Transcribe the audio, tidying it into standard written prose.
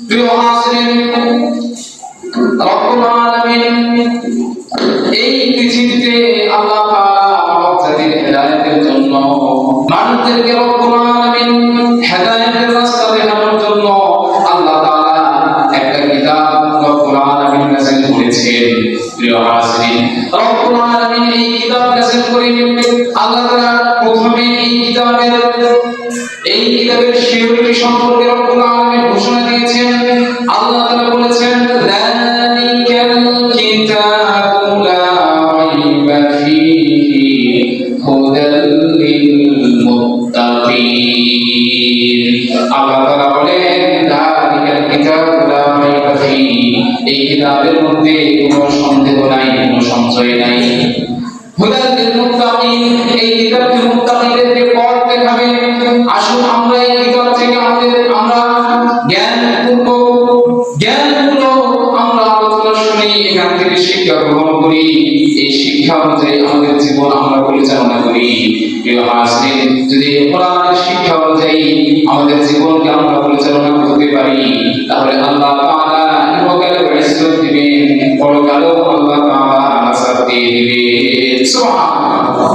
প্রিয় হাজিরিন, রব্বুল আলামিন এই পৃথিবীতে আল্লাহ তাআলা মানব জাতির হেদায়েতের জন্য মানুষদেরকে রব্বুল আলামিন হেদায়েতের রাস্তা দেখানোর জন্য আল্লাহ তাআলা একটা কিতাব রব্বুল আলামিন নাযিল করেছেন। প্রিয় হাজিরিন, রব্বুল আলামিন এই কিতাব নাযিল করে আল্লাহ তাআলা প্রথমে এই কিতাবের শিরোনাম সম্পর্কে রব্বুল আলামিন ঘোষণা দিয়েছেন। আল্লাহ তাআলা বলেছেন, যালিকাল কিতাবু লা রাইবা ফীহি হুদাল লিল মুত্তাকিন। আল্লাহ তাআলা বলেন, যালিকাল কিতাবু লা রাইবা ফীহি, এই কিতাবের মধ্যে কোনো সন্দেহ নাই, কোনো সংশয় নাই। হুদাল লিল মুত্তাকিন, এই কিতাবটি মুত্তাকিনদেরকে পথ দেখাবে। আসুন আমরা এই কিতাব থেকে আমরা জ্ঞানগুলো আমরা আলোচনা শুনি, এখান থেকে শিক্ষা গ্রহণ করি, এই শিক্ষা অনুযায়ী আমাদের জীবন আমরা পরিচালনা করি। প্রিয় হাজিরিন, যদি কোরআনের শিক্ষা অনুযায়ী আমাদের জীবনকে আমরা পরিচালনা করতে পারি, তাহলে আল্লাহ তাআলা ইহকালে ইজ্জত দিবেন, পরকালেও আল্লাহ তাআলা নাজাত দিয়ে দিবেন। সুবহানাল্লাহ।